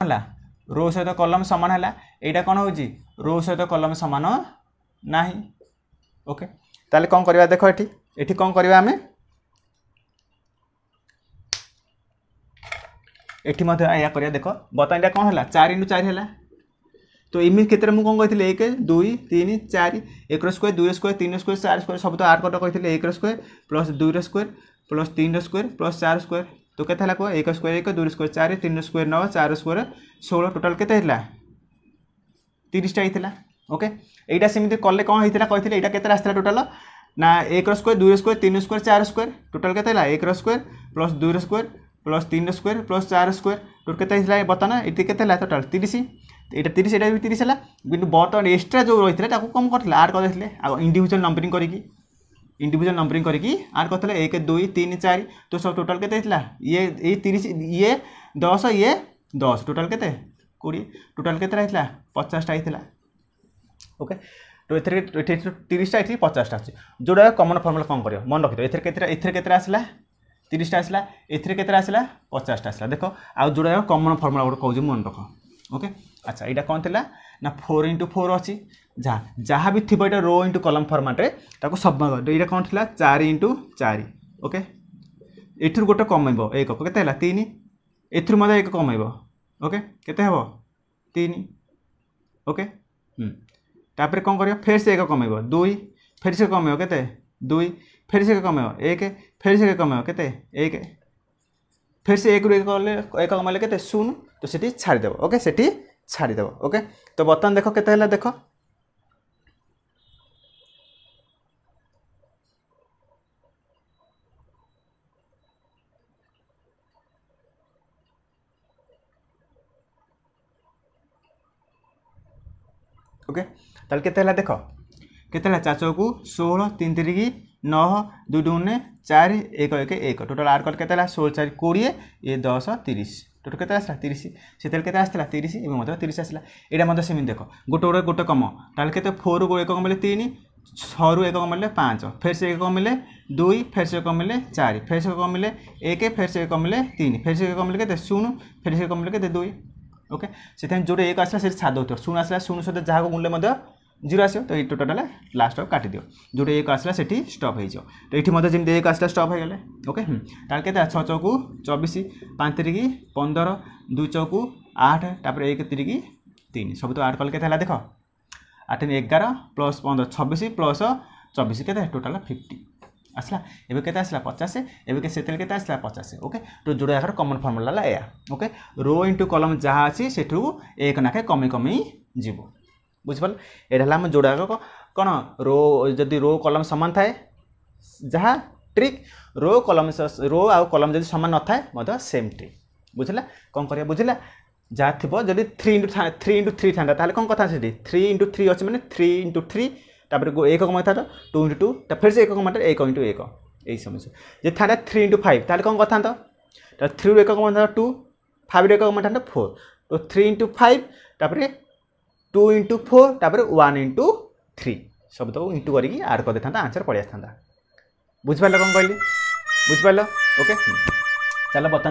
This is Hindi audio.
है रो सहित कलम सामान है यहाँ कौन हो रो सहित कलम सामान ना ओके ताले कौन करवा देख ये कौन करवा आम एठी या करवा देख बर्तमान यहाँ कौन है 4 × 4 है तो इमेज क्षेत्र में कौन कही 1 2 3 4 1 स्क्वायर 2 स्क्वायर 3 स्क्वायर 4 स्क्वायर सब तो 8 कट कही 1 square plus 2 square plus 3 square plus 4 square तो के कह 1 square 1 2 square 4 3 square 9 4 square 16 total के 30 टा ओके यहाँ सेमती कले कौन होता कही यहाँ के आसला टोटाल ना 1 square 2 square 3 square 4 square total के 1 square plus 2 square plus 3 square plus 4 square total के बर्तमान ये के टोटाल 30 यहाँ 30 यहाँ भी 30 है कि बर्तमान एक्सट्रा जो रही है कम करते आड करते इंडिविजुअल नंबरिंग करके इंडिविजुअल नंबरिंग करके आड करते 1 2 3 4 तो सब टोटाल के ये 30 ये 10 ये 10 टोटाल के 20 टोटाल के 50 टा ओके तो ये 30 टा ये 50 टा जोड़ा कमन फर्मुला कौन कर मन रखिद एथर आसला 30 टा आसला एथर के आसला 50 टा आसला देख आ जोड़ा कमन फर्मुला गोटे कहूँ मन रख ओके अच्छा यहाँ कौन थी ना 4 × 4 अच्छी जहाँ भी थी रो इंटू कलम फर्माट सब यहाँ कौन थी 4 × 4 ओके एथुर गोटे कमेब एक के 3 एथुर मत एक कमेब ओके के 3 ओके तापर कौन कर फेर से एक कमेब 2 फेर से कमेब के 2 फेर से कमेब 1 फेर से कमेब के 1 फिर से 1 ରୁ 1 कमेले के 0 तो सेठी छाड़देव ओके सेठी छाड़देव ओके तो बर्तमान देख के देख ओके ताल के देख के 4 चौकू 16 3 3 9 2 2 4 1 1 1 टोटाल आड कर 16 4 20 ये 10 30 टोटाल के आसला 30 से के आसला 30 एवं 30 आसला यहाँ सेम देख गोटे गोटे कम ताल के 4 ରୁ 1 कमेले 3 6 ରୁ 1 कमेले 5 फिर से 1 कमेले 2 फिर से कमेले 4 फिर से कमेले 1 फिर से कमेले 3 फिर से कमेले के 0 फिर से कमेले के 2 ओके से जो 1 आसला से छाड़ दो 0 आसला 0 सहित जहाँ मूल्य 0 आस तो ये टोटाल लास्ट काट दियो जो 1 आसला से स्टप हो तो ये जमी 1 आसला स्टप हो गले ओके ताल के 6 चौकू 24 5 3 15 2 चौकू 8 तापर 1 3 3 सब तो आड कल के देख 8 11 प्लस 15 26 प्लस 24 के टोटाल 50 आसला एवं के आसला 50 एवं से के आसला 50 ओके तो जोड़ा यार कमन फर्मुला या ओके रो इंटू कलम जहाँ अच्छी से 1 नाखे कमी कमी जीव बुझिपाल यहाँ जोड़ा कौन रो जदि रो कलम सामान थाए जहाँ ट्रिक रो आ कलम जब सामान न थाए सेम ट्रिक बुझला कौन कर बुझला जहाँ थी जब 3 × 3 था कौन कथा 3 × 3 अच्छे मैंने 3 × 3 तापर 1 कम था 2 × 2 फिर से 1 कम 1 × 1 यही समझ जे था 3 × 5 ताले कौन कथा 3 ରୁ 1 कम था 2 5 ରୁ 1 कम था 4 तो 3 × 5 तापर 2 × 4 तापर 1 × 3 सब तो इंटू करके आड कर देता आंसर पड़े आसता बुझिपाल कौन कहली बुझिपाल ओके चलो बता